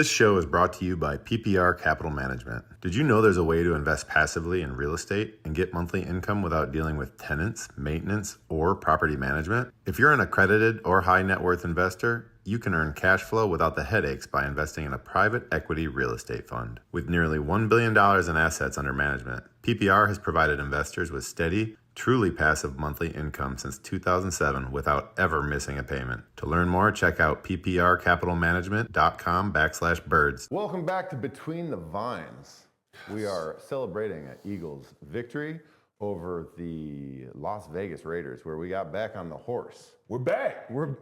This show is brought to you by PPR Capital Management. Did you know there's a way to invest passively in real estate and get monthly income without dealing with tenants, maintenance, or property management? If you're an accredited or high net worth investor, you can earn cash flow without the headaches by investing in a private equity real estate fund. With nearly $1 billion in assets under management, PPR has provided investors with steady, truly passive monthly income since 2007 without ever missing a payment. To learn more, check out pprcapitalmanagement.com/birds. Welcome back to Between the Vines. We are celebrating an Eagles victory over the Las Vegas Raiders, where we got back on the horse. We're back. We're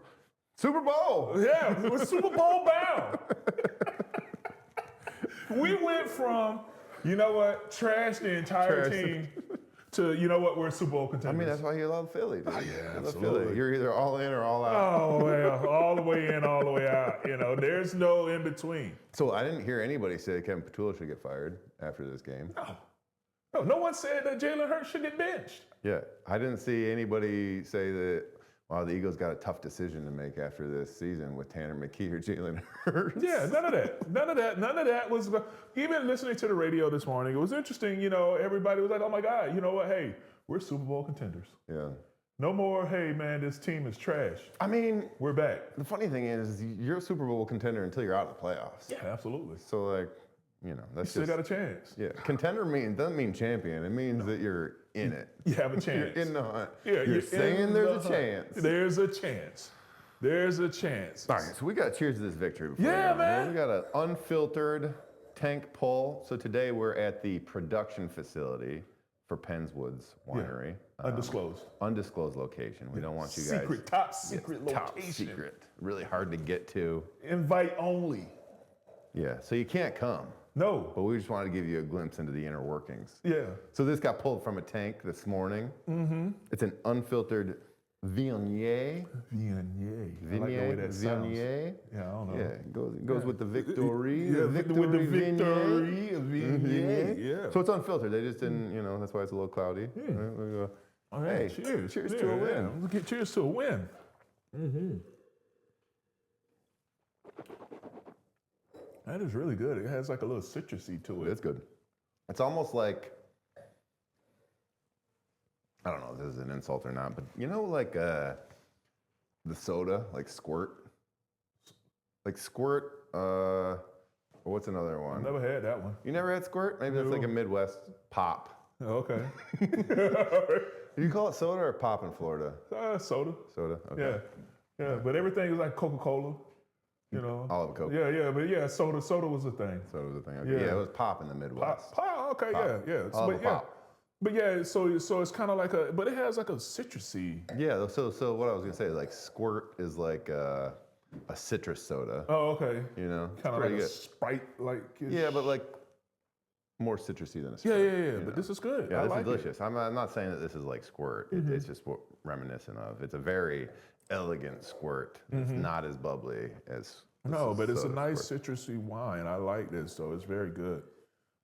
Super Bowl. Yeah, we're Super Bowl bound. We went from, trash the entire team to, we're Super Bowl contenders. I mean, that's why you love Philly, dude. Oh, yeah, you absolutely. love Philly. You're either all in or all out. Oh, well, all the way in, all the way out. There's no in between. So I didn't hear anybody say Kevin Petula should get fired after this game. No one said that Jalen Hurts should get benched. Yeah, I didn't see anybody say that, wow, the Eagles got a tough decision to make after this season with Tanner McKee or Jalen Hurts. Yeah, none of that. None of that was, even listening to the radio this morning, it was interesting, everybody was like, oh my God, you know what, hey, we're Super Bowl contenders. Yeah. No more, hey man, this team is trash. I mean, we're back. The funny thing is, you're a Super Bowl contender until you're out of the playoffs. Yeah, absolutely. So that's you still got a chance. Yeah, contender doesn't mean champion. It means that you're in it. You have a chance. You're in the hunt. Yeah, you're saying there's a chance. There's a chance. There's a chance. All right, so we got to cheers to this victory. Man. We got an unfiltered tank pull. So today we're at the production facility for Penns Woods Winery. Yeah. Undisclosed location. We don't want you guys. Top secret location. Top secret. Really hard to get to. Invite only. Yeah, so you can't come. No. But we just wanted to give you a glimpse into the inner workings. Yeah. So this got pulled from a tank this morning. Mm-hmm. It's an unfiltered Viognier. Viognier. I like the way that sounds. Viognier. Yeah, I don't know. Yeah, it goes with the victory. Yeah, with the victory. Viognier. Yeah. So it's unfiltered. They just didn't, that's why it's a little cloudy. Yeah. Right, all right, hey, cheers. Cheers to a win. Let's get cheers to a win. Mm-hmm. That is really good. It has like a little citrusy to it. It's good. It's almost like, I don't know if this is an insult or not, but the soda, like Squirt? Like Squirt, what's another one? I've never had that one. You never had Squirt? Maybe that's like a Midwest pop. Oh, okay. Do you call it soda or pop in Florida? Soda. Soda, okay. Yeah, but everything is like Coca-Cola. Olive Coke. Yeah, soda was a thing. Soda was a thing. Okay. Yeah, it was pop in the Midwest. Pop, okay, pop. yeah. Pop. But yeah, so it's kind of like but it has like a citrusy. Yeah, so what I was gonna say, like Squirt is like a citrus soda. Oh, okay. Kind of like a Sprite, like. Yeah, but like more citrusy than a Sprite. Yeah. But this is good. Yeah, this is delicious. I'm not saying that this is like Squirt. Mm-hmm. It's just what reminiscent of. It's a very elegant Squirt. Mm-hmm. It's not as bubbly as. No, but it's a nice citrusy wine. I like this, so it's very good.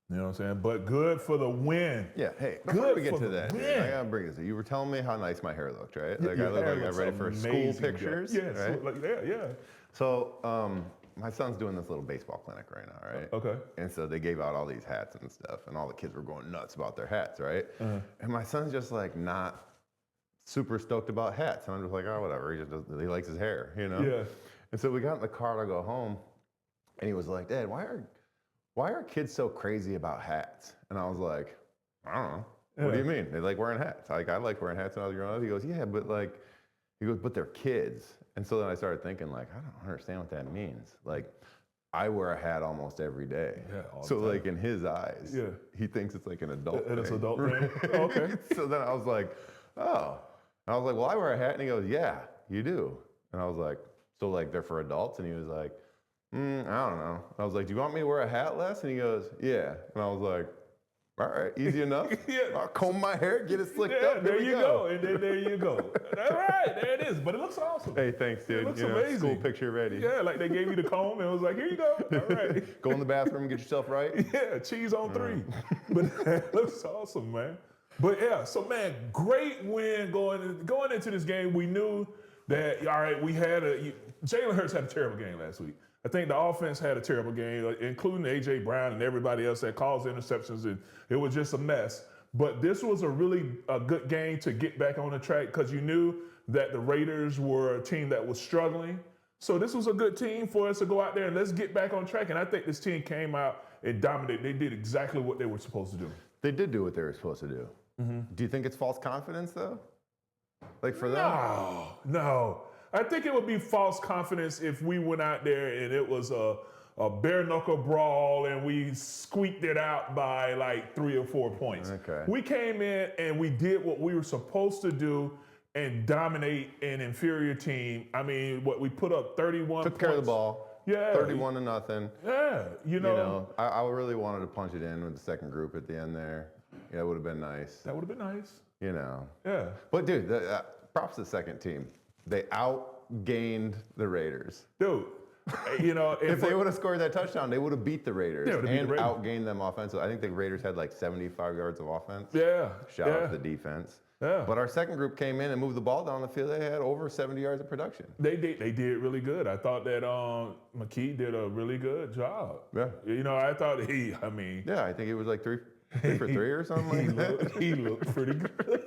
You know what I'm saying? But good for the win. Yeah, hey, before we get to that, I gotta bring this. You were telling me how nice my hair looked, right? Like I look like I'm ready for school pictures. Yes, right? Yeah. So my son's doing this little baseball clinic right now, right? Okay. And so they gave out all these hats and stuff, and all the kids were going nuts about their hats, right? Uh-huh. And my son's just like not super stoked about hats, and I'm just like, oh, whatever. He likes his hair, Yeah. And so we got in the car to go home, and he was like, Dad, why are kids so crazy about hats? And I was like, I don't know. What do you mean? They like wearing hats. Like, I liked wearing hats when I was growing up. He goes, yeah, but but they're kids. And so then I started thinking, like, I don't understand what that means. Like, I wear a hat almost every day. Yeah, so like in his eyes, he thinks it's like an adult thing. It's an adult thing? Okay. So then I was like, oh. And I was like, well, I wear a hat. And he goes, yeah, you do. And I was like, so like they're for adults? And he was like, I don't know. I was like, do you want me to wear a hat less? And he goes, yeah. And I was like, all right, easy enough. I'll comb my hair, get it slicked up. There you go. And then there you go. All right, there it is. But it looks awesome. Hey, thanks, dude. It looks amazing. School picture ready. Yeah, like they gave you the comb and it was like, here you go. All right. Go in the bathroom and get yourself right. Yeah, cheese on 3. But that looks awesome, man. But yeah, so man, great win going into this game. We knew that, all right, Jalen Hurts had a terrible game last week. I think the offense had a terrible game, including A.J. Brown and everybody else that caused interceptions, and it was just a mess. But this was a really good game to get back on the track because you knew that the Raiders were a team that was struggling. So this was a good team for us to go out there and let's get back on track. And I think this team came out and dominated. They did exactly what they were supposed to do. They did do what they were supposed to do. Do you think it's false confidence, though? Like for them? No. I think it would be false confidence if we went out there and it was a bare knuckle brawl and we squeaked it out by like 3 or 4 points. Okay. We came in and we did what we were supposed to do and dominate an inferior team. I mean, we put up 31 Took care of the ball. Yeah. 31-0. Yeah. You know, I really wanted to punch it in with the second group at the end there. Yeah, it would have been nice. that would have been nice. You know. Yeah. But dude, props to the second team. They outgained the Raiders. Dude, you know, If they would have scored that touchdown, they would have beat the Raiders Yeah, and outgained them offensively. I think the Raiders had like 75 yards of offense. Yeah. Shout out to the defense. Yeah. But our second group came in and moved the ball down the field. They had over 70 yards of production. They did really good. I thought that McKee did a really good job. Yeah. You know, I thought Yeah, I think it was like three for three or something like that. he looked pretty good.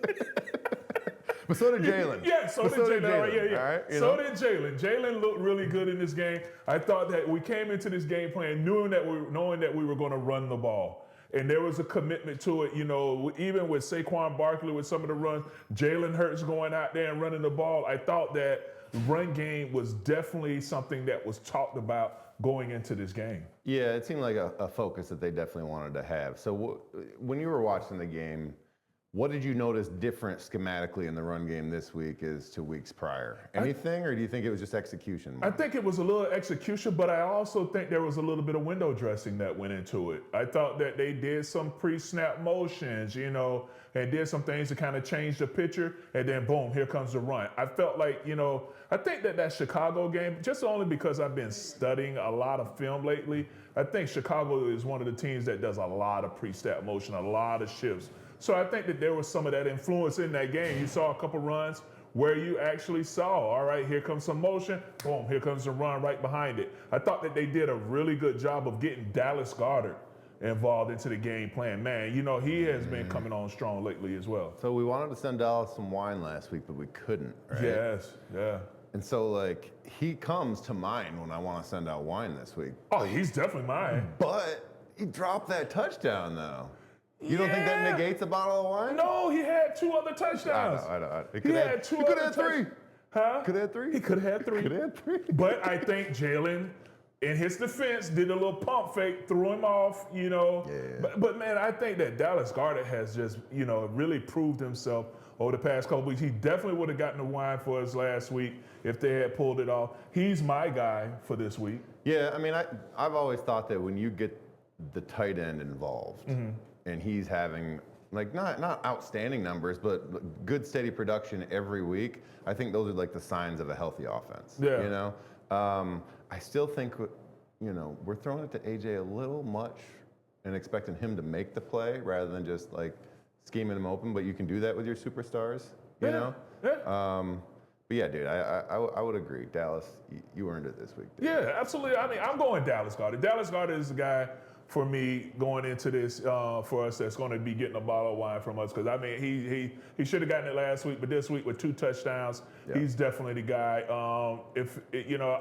But so did Jalen. Yeah, so did Jalen. All right, yeah. All right, so did Jalen. Jalen looked really good in this game. I thought that we came into this game plan knowing that we were going to run the ball. And there was a commitment to it, you know, even with Saquon Barkley with some of the runs, Jalen Hurts going out there and running the ball. I thought that run game was definitely something that was talked about going into this game. Yeah, it seemed like a focus that they definitely wanted to have. So when you were watching the game, what did you notice different schematically in the run game this week as to weeks prior? Anything, or do you think it was just execution? I think it was a little execution, but I also think there was a little bit of window dressing that went into it. I thought that they did some pre-snap motions, you know, and did some things to kind of change the picture, and then boom, here comes the run. I felt like, you know, I think that Chicago game, just only because I've been studying a lot of film lately, I think Chicago is one of the teams that does a lot of pre-snap motion, a lot of shifts. So I think that there was some of that influence in that game. You saw a couple runs where you actually saw, all right, here comes some motion, boom, here comes the run right behind it. I thought that they did a really good job of getting Dallas Goedert involved into the game plan. Man, you know, he has been coming on strong lately as well. So we wanted to send Dallas some wine last week, but we couldn't, right? Yes, yeah. And so, like, he comes to mind when I want to send out wine this week. Oh, he's definitely mine. But he dropped that touchdown, though. You don't think that negates a bottle of wine? No, he had 2 other touchdowns. I know. He had 2 He other could have 3. Huh? Could have had 3. He could have had 3. Could have had 3. But I think Jalen, in his defense, did a little pump fake, threw him off, you know. Yeah. But man, I think that Dallas Goedert has just, you know, really proved himself over the past couple weeks. He definitely would have gotten the wine for us last week if they had pulled it off. He's my guy for this week. Yeah, I mean, I've always thought that when you get the tight end involved, and he's having like not outstanding numbers, but good steady production every week, I think those are like the signs of a healthy offense. Yeah. You know, I still think, you know, we're throwing it to AJ a little much and expecting him to make the play rather than just like scheming him open. But you can do that with your superstars. You know. Yeah. But yeah, dude, I would agree. Dallas, you earned it this week. Dude. Yeah, absolutely. I mean, I'm going Dallas Goedert. Dallas Goedert is the guy for me going into this for us that's going to be getting a bottle of wine from us, because I mean he should have gotten it last week, but this week with 2 touchdowns, he's definitely the guy. You know,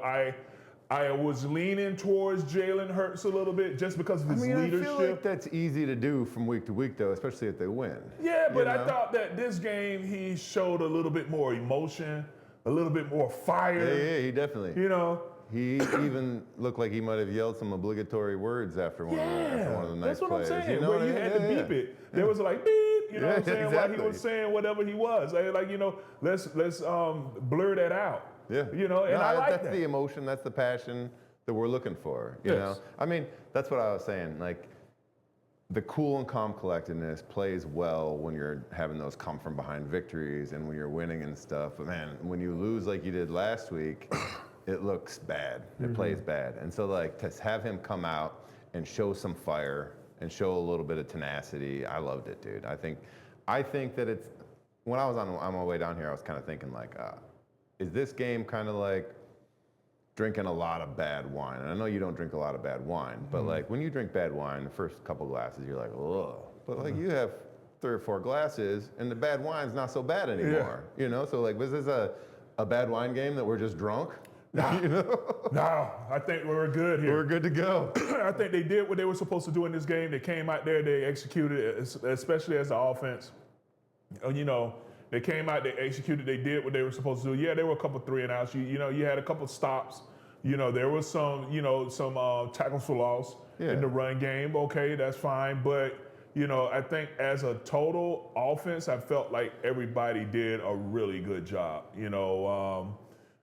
I was leaning towards Jalen Hurts a little bit just because of his leadership. I feel like that's easy to do from week to week, though, especially if they win. Yeah, but I thought that this game he showed a little bit more emotion, a little bit more fire. Yeah, he definitely. You know. He even looked like he might have yelled some obligatory words after one of the nice that's what plays. I'm saying. You know where what you I mean? had to beep it. There was like beep, you know what I'm saying? Exactly. While he was saying whatever he was. Like, you know, let's blur that out. Yeah. You know, and I like that's that. the emotion, that's the passion that we're looking for. You know? I mean, that's what I was saying. Like, the cool and calm collectedness plays well when you're having those come from behind victories and when you're winning and stuff. But man, when you lose like you did last week, it looks bad. It plays bad. And so like to have him come out and show some fire and show a little bit of tenacity, I loved it, dude. I think that it's, when I was on my way down here, I was kind of thinking like, is this game kind of like drinking a lot of bad wine? And I know you don't drink a lot of bad wine, but like when you drink bad wine, the first couple glasses, you're like, ugh. But like you have 3 or 4 glasses, and the bad wine's not so bad anymore. You know, so like, was this a bad wine game that we're just drunk? Nah, You know? no, I think we're good here. We're good to go. I think they did what they were supposed to do in this game. They came out there, they executed it, especially as the offense. You know, they came out, they executed, they did what they were supposed to do. Yeah, there were a couple 3 and outs. You know, you had a couple stops. You know, there was some tackles for loss in the run game. Okay, that's fine. But, you know, I think as a total offense, I felt like everybody did a really good job. You know,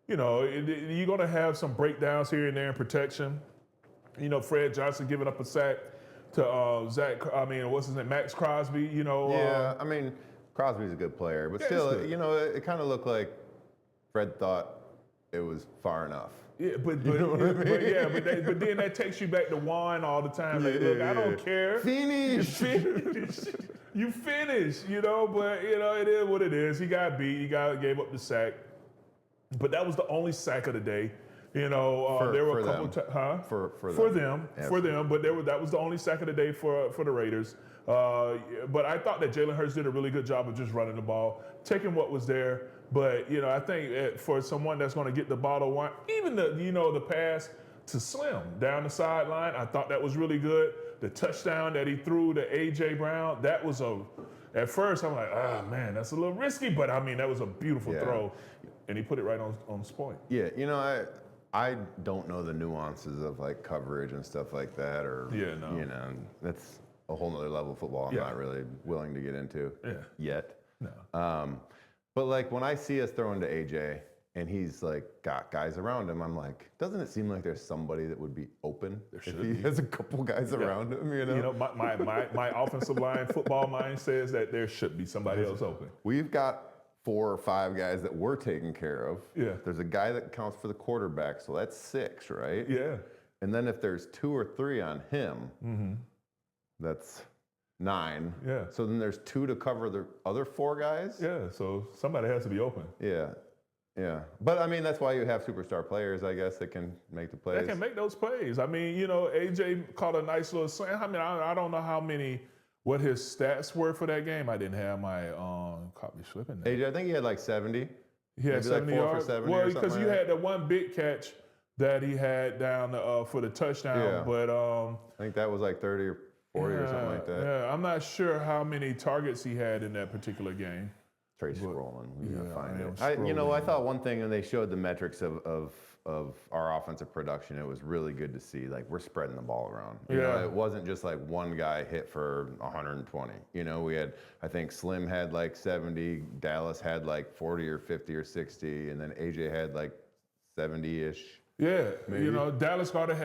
you're going to have some breakdowns here and there in protection. You know, Fred Johnson giving up a sack to what's his name, Max Crosby, you know. Yeah, I mean, Crosby's a good player, but still, you know, it kind of looked like Fred thought it was far enough. Yeah, but then that takes you back to Juan all the time. Like, look, I don't care. Finish. You finish, you know, but you know, it is what it is. He got beat, gave up the sack. But that was the only sack of the day. You know, there were a couple for them, but that was the only sack of the day for the Raiders. But I thought that Jalen Hurts did a really good job of just running the ball, taking what was there. But you know, I think for someone that's going to get the bottle of wine, even the pass to Slim down the sideline, I thought that was really good. The touchdown that he threw to AJ Brown, that was at first I'm like, oh man, that's a little risky, but I mean that was a beautiful throw, and he put it right on his point. Yeah, you know, I don't know the nuances of like coverage and stuff like that, or you know, that's a whole nother level of football I'm not really willing to get into yet. No. But like when I see us throwing to AJ and he's like got guys around him, I'm like, doesn't it seem like there's somebody that would be open if he has a couple guys around him? You know, my offensive line football mind says that there should be somebody else open. We've got 4 or 5 guys that we're taking care of. Yeah. There's a guy that counts for the quarterback, so that's 6, right? Yeah. And then if there's 2 or 3 on him, that's 9. Yeah. So then there's 2 to cover the other 4 guys. Yeah. So somebody has to be open. Yeah. Yeah. But I mean, that's why you have superstar players, I guess, that can make the plays. They can make those plays. I mean, you know, AJ caught a nice little slant. I mean, I don't know what his stats were for that game. I didn't have my copy slipping there. AJ, I think he had like 70. He had 70 like 4 yards. for 70 well, or because something you like had the one big catch that he had down for the touchdown. Yeah. But I think that was like 30 or 40 or something like that. Yeah, I'm not sure how many targets he had in that particular game. Trey's scrolling. We gotta find it. scrolling. I thought one thing when they showed the metrics of our offensive production, it was really good to see. Like we're spreading the ball around. You know, it wasn't just like one guy hit for 120. You know, we had, I think Slim had like 70, Dallas had like 40 or 50 or 60, and then AJ had like 70-ish. Yeah, maybe. You know, Dallas Goedert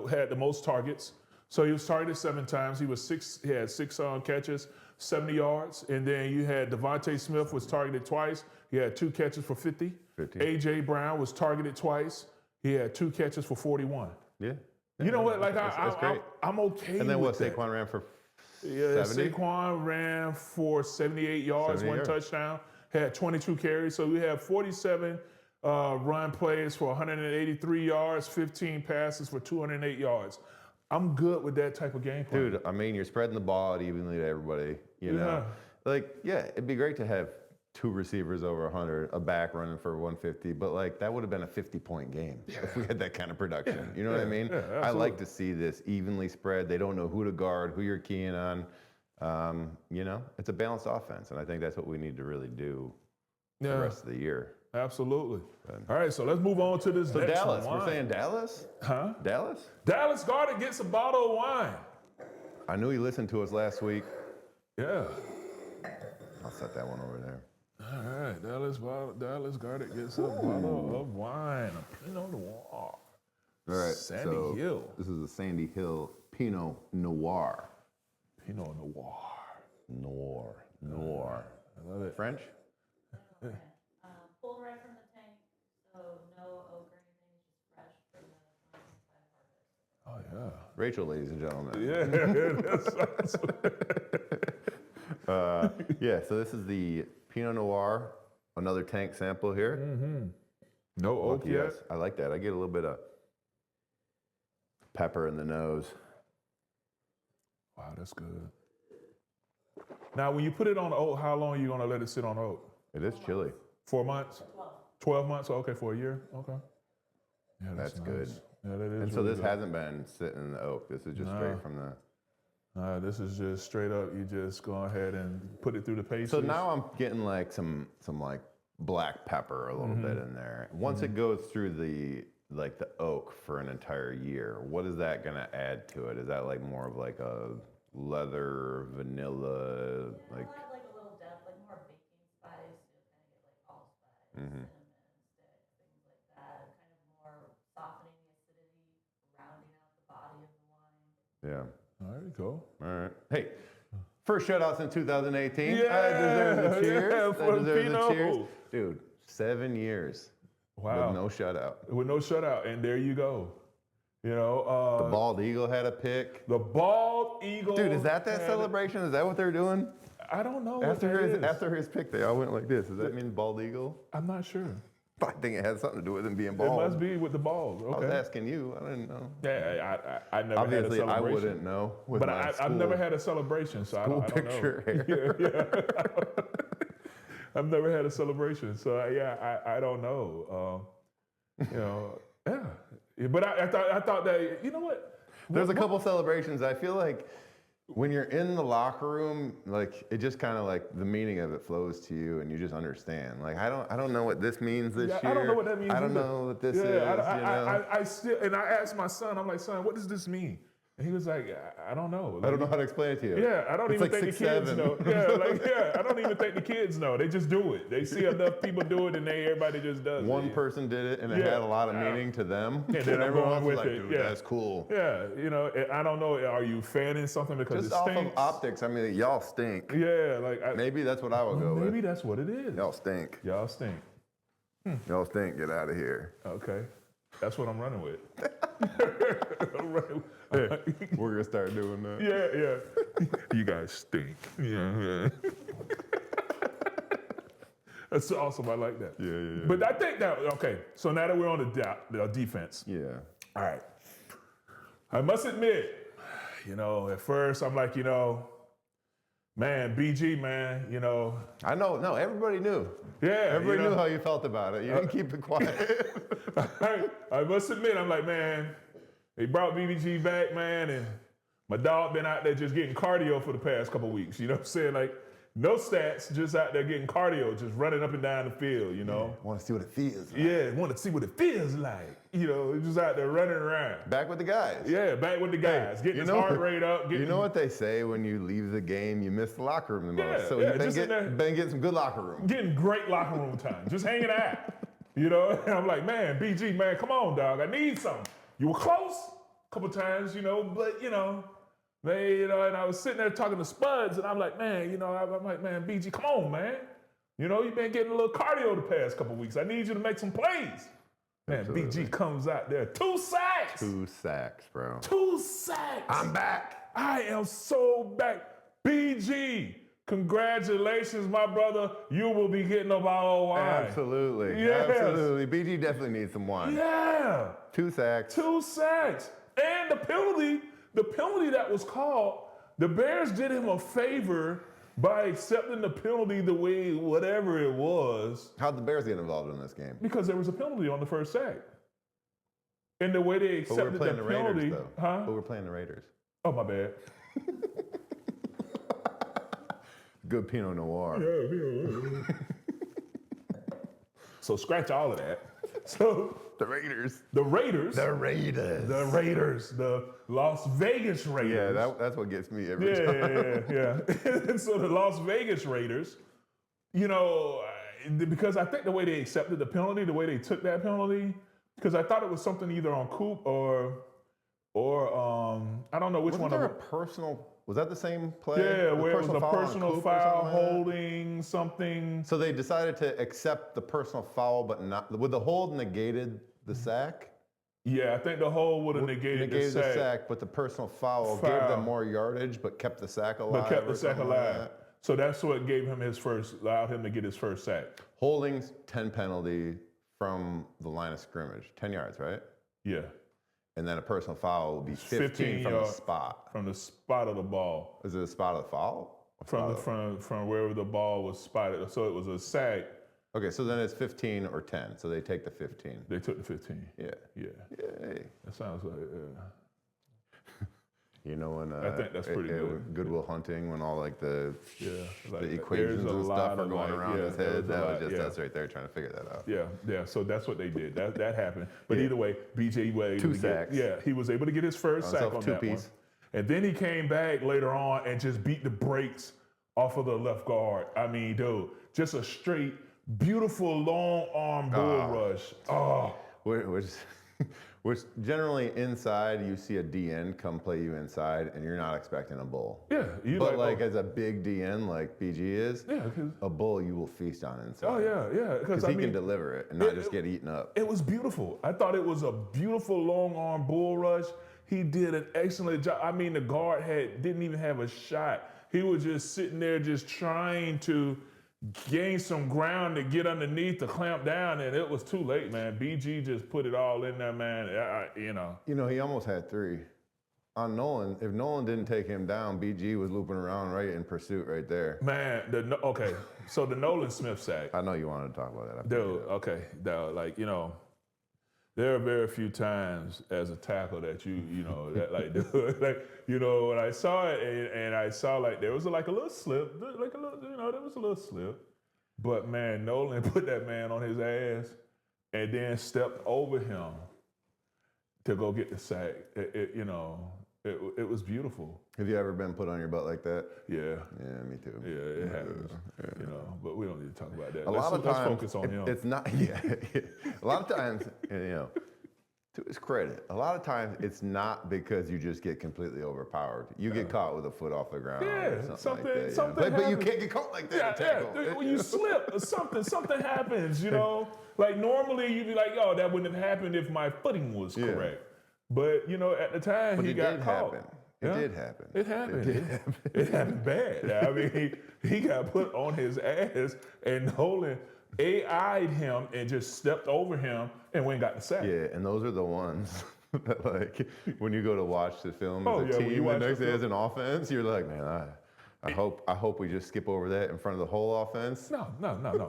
had the most targets. So he was targeted 7 times. He had 6 catches, 70 yards. And then you had Devontae Smith was targeted twice. He had 2 catches for 50. AJ Brown was targeted twice. He had 2 catches for 41. Yeah. You know what? Like that's great. I'm okay. And then with that. Saquon ran for 70? Saquon ran for 78 yards, 1 touchdown. Had 22 carries. So we have 47 run plays for 183 yards, 15 passes for 208 yards. I'm good with that type of game plan. Dude, I mean, you're spreading the ball out evenly to everybody, you know? Like, yeah, it'd be great to have 2 receivers over 100, a back running for 150, but like that would have been a 50-point game if we had that kind of production. You know what I mean? Yeah, I like to see this evenly spread. They don't know who to guard, who you're keying on. You know, it's a balanced offense, and I think that's what we need to really do the rest of the year. Absolutely. All right, so let's move on to this next Dallas, one. we're saying Dallas? Huh? Dallas? Dallas Goedert gets a bottle of wine. I knew he listened to us last week. Yeah. I'll set that one over there. All right, Dallas Goedert gets a bottle of wine, a Pinot Noir. All right, Sandy Hill. This is a Sandy Hill Pinot Noir. Pinot Noir. Noir. I love it. French? Pulled right from the tank, so no oak or anything, just fresh from the harvest. Oh, yeah. Rachel, ladies and gentlemen. Yeah, that's Yeah, so this is the Pinot Noir another tank sample here. No oak Lucky yet? us. I like that. I get a little bit of pepper in the nose. Wow, that's good. Now, when you put it on oak, how long are you going to let it sit on oak? It is chilly. 4 months? 12 months? Okay, for a year? Okay. Yeah, That's nice. good. Yeah, that is And so really this good. hasn't been sitting in the oak. This is just straight from the... This is just straight up, you just go ahead and put it through the paces. So now I'm getting like some like black pepper a little bit in there. Once it goes through the oak for an entire year, what is that gonna add to it? Is that like more of like a leather, vanilla, like? It'll add like a little depth, like more baking spice. You'll kind of get like allspice, cinnamon stick, things like that. Kind of more softening the acidity, rounding out the body of the wine. Yeah. There you go. All right. Hey, first shutouts in 2018. Yeah, I deserve the cheers. yeah, I for deserve the Pinot. cheers. Dude, 7 years Wow. with no shutout. With no shutout, and there you go. You know, The bald eagle had a pick. the bald eagle. Dude, is that had- celebration? Is that what they're doing? I don't know. After his pick, they all went like this. Does that mean bald eagle? I'm not sure. I think it has something to do with him being It bald. must be with the balls. I was Okay. asking you. I didn't know. Yeah, I never Obviously, had a I celebration. wouldn't know. With But my I've never had a celebration, so I school don't picture know. hair. Yeah. I've never had a celebration, so I don't know. You know, yeah. But I thought that, you know what? There's a couple celebrations. I feel like when you're in the locker room, like it just kind of like the meaning of it flows to you, and you just understand. Like I don't know what this means this year. I don't know what that means. I don't either. know what this is. I still, and I asked my son. I'm like, son, what does this mean? And he was like, I don't know. I don't know how to explain it to you. Yeah, I don't It's even like think 6'7". the kids know. I don't even think the kids know. They just do it. They see enough people do it, and everybody just does it. One person did it, and it Yeah. had a lot of meaning to them. And then I'm everyone going else was with like, it. dude, Yeah. that's cool. Yeah, you know, I don't know. Are you fanning something because Just it off stinks? of optics, I mean, y'all stink. Yeah, like Maybe that's what I would go maybe with. that's what it is. Y'all stink. Y'all stink. Y'all stink. Get out of here. Okay, that's what I'm running with. We're gonna start doing that. Yeah. You guys stink. Yeah. That's awesome. I like that. Yeah. But I think that okay. So now that we're on the defense, Yeah. all right. I must admit, you know, at first I'm like, you know, man, BG, man, you know. I know. No, everybody knew. Yeah. Everybody you know, knew how you felt about it. You didn't keep it quiet. I must admit, I'm like, man, they brought BBG back, man, and my dog been out there just getting cardio for the past couple weeks. You know what I'm saying? Like, no stats, just out there getting cardio, just running up and down the field, you know? Want to see what it feels like. Yeah, want to see what it feels like. You know, just out there running around. Back with the guys. Yeah, back with the guys, getting his heart rate up. You know what they say when you leave the game, you miss the locker room the most. Yeah, So yeah, you just in there. been getting some good locker room. Getting great locker room time, just hanging out. You know, and I'm like, man, BG, man, come on, dog, I need something. You were close a couple times, you know, but you know, they, you know, and I was sitting there talking to Spuds, and I'm like, man, you know, I'm like, man, BG, come on, man. You know, you've been getting a little cardio the past couple weeks. I need you to make some plays. Man, Absolutely. BG comes out there, 2 sacks. 2 sacks, bro. 2 sacks. I'm back. I am so back. BG, congratulations, my brother. You will be getting a bottle of wine. Absolutely. Yes. Absolutely. BG definitely needs some wine. Yeah. 2 sacks. 2 sacks. And the penalty that was called, the Bears did him a favor by accepting the penalty the way, whatever it was, How'd the Bears get involved in this game? because there was a penalty on the first sack. And the way they But we were accepted playing the the penalty, Raiders, though. huh? But we're playing the Raiders. Oh, my bad. Good Pinot Noir. So scratch all of that. So The Raiders. the Raiders, The Raiders. the Las Vegas Raiders. Yeah, that's what gets me every time. Yeah. And so the Las Vegas Raiders, you know, because I think the way they accepted the penalty, the way they took that penalty, because I thought it was something either on Coop or I don't know which Wasn't one there of a them. personal? Was that the same play? Yeah, The where it was a on personal Coop or foul, something like that? holding something. So they decided to accept the personal foul, but not. Would the hold negated the sack? Yeah, I think the hold would have negated the sack. but the personal foul gave them more yardage, but kept the sack alive. But kept the or sack something like alive. that. So that's what gave him allowed him to get his first sack. Holdings, 10 penalty from the line of scrimmage, 10 yards, right? Yeah. And then a personal foul will be 15 from the spot. From the spot of the ball. Is it a spot of the foul? From wherever the ball was spotted. So it was a sack. Okay, so then it's 15 or 10. So they take the 15. They took the 15. Yeah. Yeah. Yay. That sounds like, You know when I think that's pretty good. Goodwill Hunting, when all like the like, equations and stuff are going around his head. That was just us right there trying to figure that out. Yeah. So that's what they did. That happened. But either way, BJ was able 2 to sacks. he was able to get his first sack on that one. two-piece. And then he came back later on and just beat the brakes off of the left guard. I mean, dude, just a straight, beautiful long arm bull rush. Oh, Which generally inside you see a DN come play you inside and you're not expecting a bull. yeah. But like as a big DN like BG is, a bull you will feast on inside. Oh yeah. Because he can deliver it and not just get eaten up. It was beautiful. I thought it was a beautiful long arm bull rush. He did an excellent job. I mean, the guard didn't even have a shot. He was just sitting there just trying to gain some ground to get underneath to clamp down, and it was too late, man. BG just put it all in there, man. You know, he almost had 3. On Nolan, if Nolan didn't take him down, BG was looping around right in pursuit right there. Man, so the Nolan Smith sack. I know you wanted to talk about that. Dude, like, there are very few times as a tackle that that like, dude, like, when I saw it and I saw like there was like a little slip, there was a little slip, but man, Nolan put that man on his ass and then stepped over him to go get the sack. It was beautiful. Have you ever been put on your butt like that? Yeah. Yeah, me too. Yeah, it happens. But we don't need to talk about that. A lot of times, let's focus on him. It's not. A lot of times, to his credit, a lot of times it's not because you just get completely overpowered. You get caught with a foot off the ground. or something like that. But you can't get caught like that. When you slip or something happens. Like normally you'd be like, "Oh, that wouldn't have happened if my footing was correct." But at the time he got caught. It did happen. It happened. It happened bad. I mean, he got put on his ass, and Nolan AI'd him and just stepped over him and went and got the sack. Yeah, and those are the ones that, like, when you go to watch the film as a when you team, the watch next the day as film. an offense, you're like, man, I hope we just skip over that in front of the whole offense. No.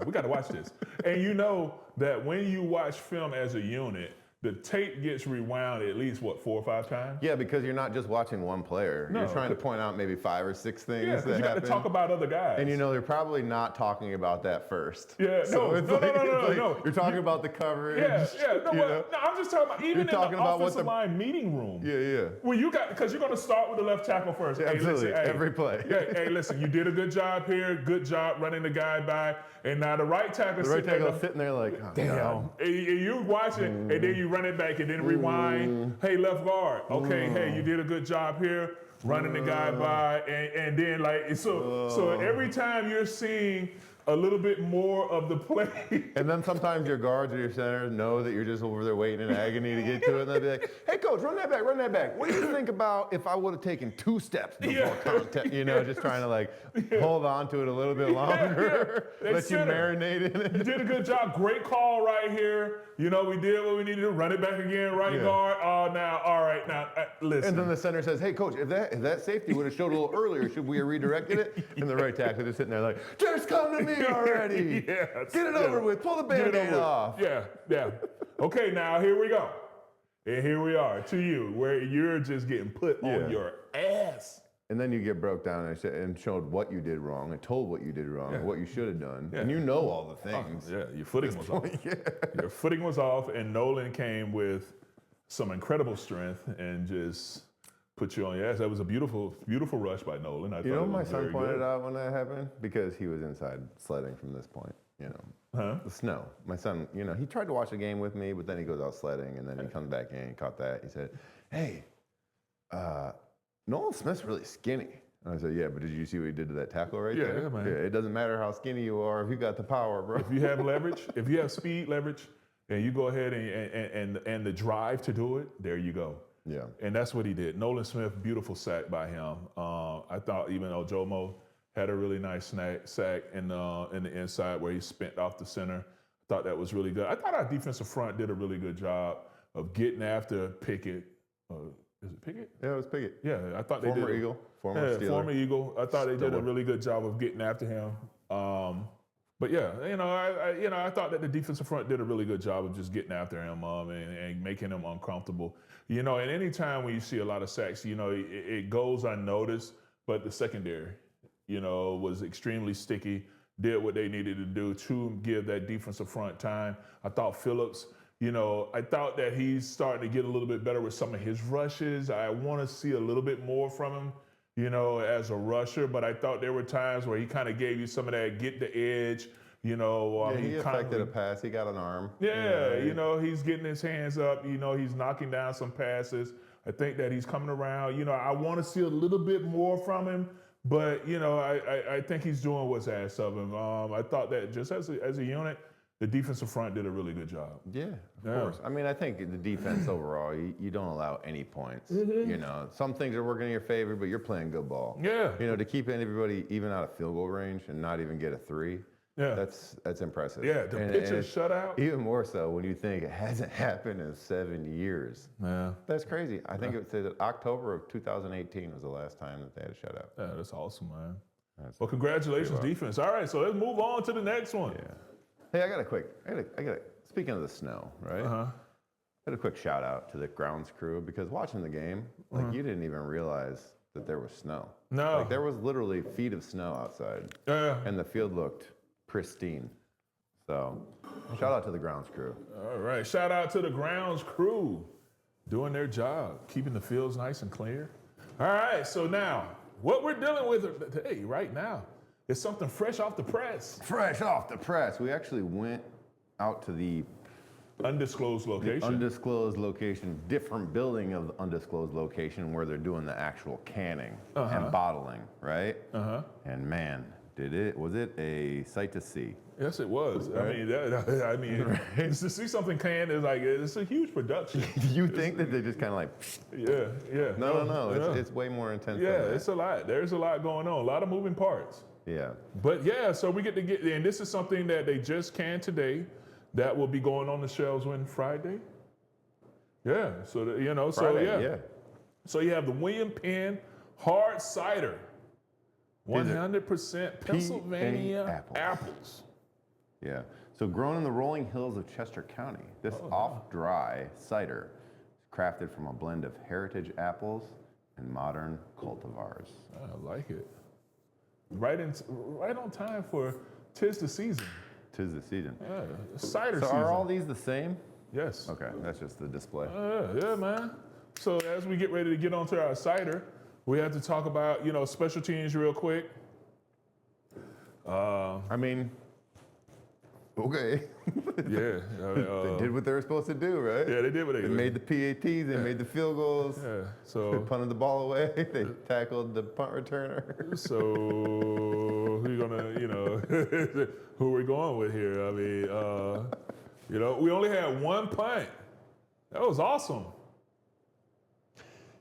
We got to watch this. And you know that when you watch film as a unit, the tape gets rewound at least, 4 or 5 times? Yeah, because you're not just watching one player. No. You're trying to point out maybe 5 or 6 things Yeah, that because you got happen. to talk about other guys. And they're probably not talking about that first. Yeah, no. You're talking about the coverage. Yeah. No, I'm just talking about even in the offensive line meeting room. Yeah. Well, because you're going to start with the left tackle first. Yeah, absolutely. Every play. Hey, listen, you did a good job here. Good job running the guy by. And now the right tackle The right tackle's sitting there like, oh, damn. God. And you watch it, and then you run it back, and then rewind. Hey, left guard. Okay, hey, you did a good job here, running the guy by, and then like so every time you're seeing a little bit more of the play. And then sometimes your guards or your centers know that you're just over there waiting in agony to get to it, and they'll be like, hey, coach, run that back. What do you think about if I would have taken 2 steps before contact? Just trying to like hold on to it a little bit longer, let you marinate in it. You did a good job. Great call right here. We did what we needed to run it back again, right guard. All right, listen. And then the center says, hey, coach, if that safety would have showed a little earlier, should we have redirected it? And the right tackle is sitting there like, just come to me already. Get it over with. Pull the Band-Aid off. Yeah. Okay, now here we go. And here we are to you, where you're just getting put on your ass. And then you get broke down and showed what you did wrong and told what you did wrong and what you should have done. Yeah. And you know all the things. Your footing was off. Your footing was off, and Nolan came with some incredible strength and just put you on your ass. That was a beautiful, beautiful rush by Nolan. My son pointed out when that happened? Because he was inside sledding from this point, The snow. My son, he tried to watch the game with me, but then he goes out sledding, and then he comes back in and caught that. He said, hey, Nolan Smith's really skinny. And I said, yeah, but did you see what he did to that tackle right there? Yeah, man. Yeah, it doesn't matter how skinny you are if you got the power, bro. If you have leverage, if you have speed leverage, and you go ahead and the drive to do it, there you go. Yeah. And that's what he did. Nolan Smith, beautiful sack by him. I thought even though Jomo had a really nice sack in the inside where he spent off the center. I thought that was really good. I thought our defensive front did a really good job of getting after Pickett. Is it Pickett? Yeah, it was Pickett. Yeah, I thought they Former did. Eagle, former Steeler. Former Eagle. I thought they did a Steeler. really good job of getting after him. But yeah, I thought that the defensive front did a really good job of just getting after him and making him uncomfortable. And any time when you see a lot of sacks, it goes unnoticed, but the secondary, was extremely sticky, did what they needed to do to give that defensive front time. I thought Phillips, I thought that he's starting to get a little bit better with some of his rushes. I want to see a little bit more from him, as a rusher, but I thought there were times where he kind of gave you some of that get the edge, He affected a pass. He got an arm. Yeah, he's getting his hands up. He's knocking down some passes. I think that he's coming around. I want to see a little bit more from him, but I think he's doing what's asked of him. I thought that just as a unit, the defensive front did a really good job. Yeah, of course. I mean, I think the defense overall, you don't allow any points. Some things are working in your favor, but you're playing good ball. Yeah. To keep everybody even out of field goal range and not even get a 3. Yeah. That's impressive. Yeah, the pitcher shutout. Even more so when you think it hasn't happened in 7 years. Yeah. That's crazy. I think it said October of 2018 was the last time that they had a shutout. Yeah, that's awesome, man. Well, congratulations, defense. All right, so let's move on to the next one. Yeah. Hey, I got speaking of the snow, right? I got a quick shout out to the grounds crew because watching the game, you didn't even realize that there was snow. No. There was literally feet of snow outside. Yeah. And the field looked pristine. So, shout out to the grounds crew. All right, shout out to the grounds crew doing their job, keeping the fields nice and clear. All right, so now, what we're dealing with today, right now, is something fresh off the press. Fresh off the press. We actually went out to the undisclosed location. Different building of the undisclosed location where they're doing the actual canning and bottling, right? And man, was it a sight to see? Yes, it was. Right? To see something canned is it's a huge production. You think that they're just kind of like, yeah. No. It's way more intense. Yeah, than that. it's a lot. There's a lot going on, a lot of moving parts. Yeah. But yeah, so we get and this is something that they just canned today that will be going on the shelves when Friday? Yeah, so Friday, So you have the William Penn Hard Cider. 100% Pennsylvania apples. Yeah. So grown in the rolling hills of Chester County, this off-dry cider is crafted from a blend of heritage apples and modern cultivars. I like it. Right on time for 'tis the season. 'Tis the season. Yeah, cider So season. are all these the same? Yes. Okay, that's just the display. Yeah, man. So as we get ready to get onto our cider, we have to talk about, special teams real quick. I mean, okay. Yeah. They did what they were supposed to do, right? Yeah, they did what they did. They made the PATs, they made the field goals. Yeah, so They punted the ball away, they tackled the punt returner. So who you gonna, who are we going with here? I mean, we only had one punt. That was awesome.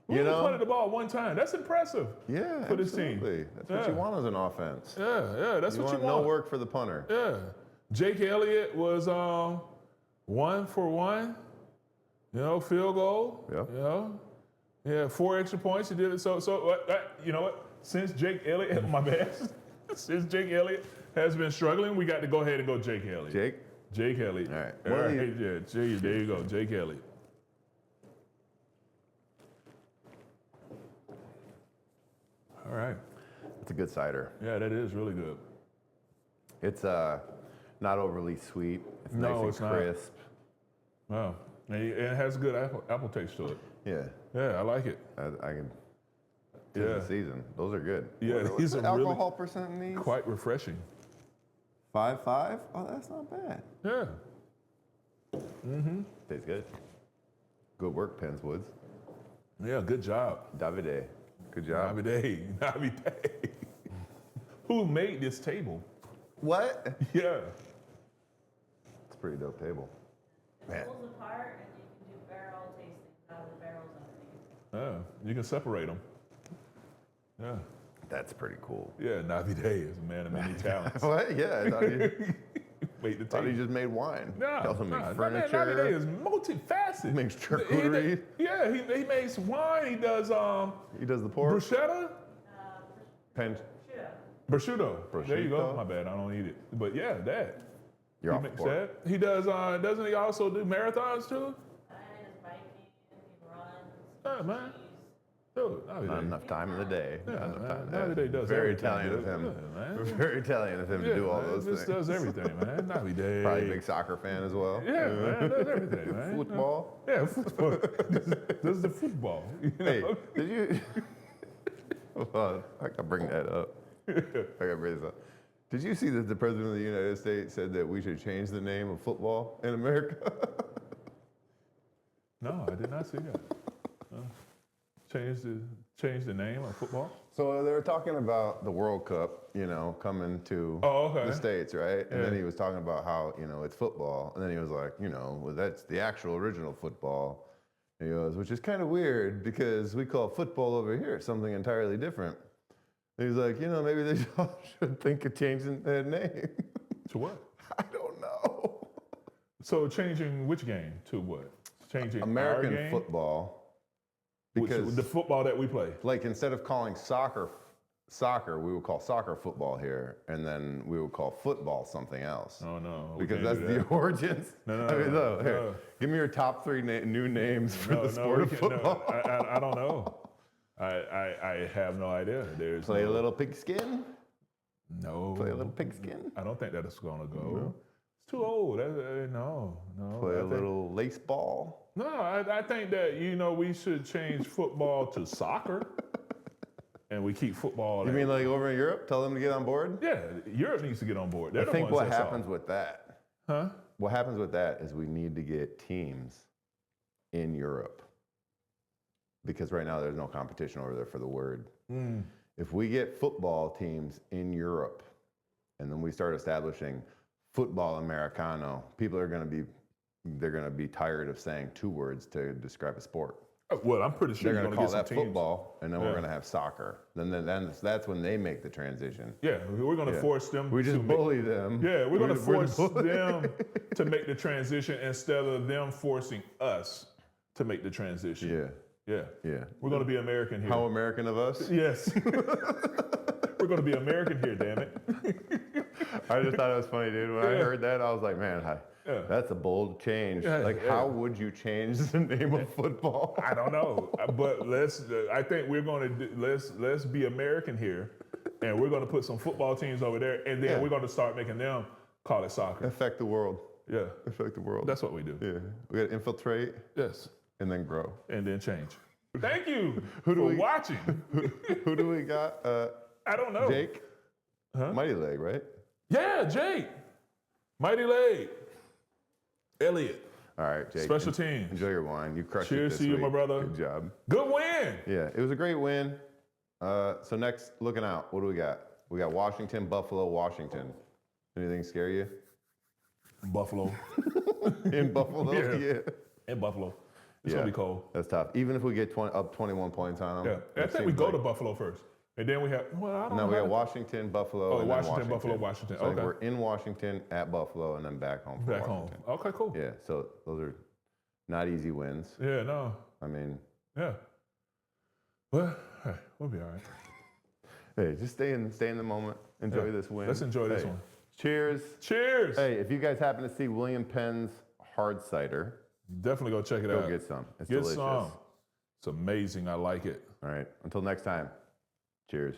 We only punted the ball one time. That's impressive. Yeah, for this team. absolutely. That's what you want as an offense. Yeah, that's what you want. No work for the punter. Yeah. Jake Elliott was 1 for 1, field goal. Yeah. 4 extra points. He did it. So you know what? Since Jake Elliott, my bad. Since Jake Elliott has been struggling, we got to go ahead and go Jake Elliott. Jake Elliott. All right. Yeah, there you go, Jake Elliott. All right. It's a good cider. Yeah, that is really good. It's not overly sweet. It's nice and crisp. Wow. And it has a good apple taste to it. Yeah. Yeah, I like it. I can. The season. Those are good. Yeah, what's the alcohol percent in these? Quite refreshing. 5.5? Oh, that's not bad. Yeah. Tastes good. Good work, Penns Woods. Yeah, good job. Davide. Good job. Davide. Who made this table? What? Yeah. It's a pretty dope table. It pulls apart and you can do barrel tastings out of the barrels underneath. Yeah, you can separate them. Yeah. That's pretty cool. Yeah, Navi Day is a man of many talents. What? Yeah, I thought he, Wait, the thought he tape. just made wine. Nah, He also makes nah, furniture. Navi Day is multifaceted. Makes He- charcuterie. Yeah, he makes wine. He does He does the pork. bruschetta, Penn. prosciutto. There you go. Prosciutto. My bad, I don't eat it. But yeah, that. You're He off the makes board. that. He does. Doesn't he also do marathons too? He runs. Yeah, man. Dude, Navi Not Day. enough time in the day. Yeah, Not enough man, time. Navi Day does Very everything, Italian dude. of him. Yeah, man. Very Italian of him to do all man, those just things. does everything, man. Navi Day. Probably a big soccer fan as well. Yeah, man, does everything, man. Football. Yeah, football. Does the football. You know? Hey, did you? Hold on, I gotta bring that up. I gotta bring this up. Did you see that the president of the United States said that we should change the name of football in America? No, I did not see that. Change the name of football. So they were talking about the World Cup, you know, coming to Oh, okay. the States, right? And then Yeah. he was talking about how, you know, it's football. And then he was like, you know, well, that's the actual original football. And he goes, which is kind of weird because we call football over here something entirely different. And he's like, you know, maybe they should think of changing their name. To what? I don't know. So changing which game to what? Changing our American game? football. Which- Because the football that we play. like instead of calling soccer, we would call soccer football here, and then we would call football something else. Oh no. we Because can't that's do the that. origins. No, I mean, no, here, no. give me your top three new names for the sport we of can't- football. No, I don't know. I have no idea. There's Play no, a little pigskin. No. Play a little pigskin. I don't think that is gonna go. It's too old. No. Play I a think- little lace ball. No, I think that we should change football to soccer, and we keep football. You mean like over in Europe? Tell them to get on board. Yeah, Europe needs to get on board. They're I the think ones what that saw happens it. with that. Huh? What happens with that is we need to get teams in Europe because right now there's no competition over there for the word. If we get football teams in Europe and then we start establishing football Americano, people are going to be tired of saying two words to describe a sport. Well, I'm pretty sure They're you're going to gonna call get some that teams. football, and then we're Yeah. going to have soccer. Then that's when they make the transition. Yeah, we're gonna Yeah. force them. We just to make- bully them. Yeah, we're gonna the force bully. them to make the transition instead of them forcing us to make the transition. Yeah, Yeah. yeah. We're gonna be American here. How American of us? Yes. We're gonna be American here, damn it. I just thought it was funny, dude. When I Yeah. heard that, I was like, man, Yeah. that's a bold change. Yeah, Like, yeah. how would you change the name of football? I don't know, but I think we're gonna let's be American here, and we're gonna put some football teams over there, and then Yeah. we're gonna start making them call it soccer. Affect the world. Yeah, Affect the world. that's what we do. Yeah. We got to infiltrate Yes, and then grow. and then change. Thank you Who do for we- watching. Who do we got? I don't know. Jake? Huh? Mighty Leg, right? Yeah, Jake. Mighty Leg. Elliot. All right, Jake. Special teams. Enjoy your wine. You crushed it Cheers this to you, week. my brother. Good job. Good win. Yeah, it was a great win. So next, looking out, what do we got? We got Washington, Buffalo, Washington. Anything scare you? Buffalo. In Buffalo? Yeah. In Buffalo. It's Yeah. gonna be cold. That's tough. Even if we get up 21 points on them. Yeah. I think we go to Buffalo first. And then we have I don't No, know. we how got to- Washington, Buffalo, Oh, and then Washington, Buffalo, Washington. So I think Okay. we're in Washington, at Buffalo, and then back home for Back home. Washington. Okay, cool. Yeah, so those are not easy wins. Yeah, no. I mean, Yeah. Well, hey, we'll be all right. hey, just stay in the moment. Enjoy Yeah. this win. Let's enjoy this Hey, one. Cheers. Cheers. Hey, if you guys happen to see William Penn's Hard Cider, Definitely go check it go out. get some. It's Get delicious. some. It's amazing. I like it. All right. Until next time. Cheers.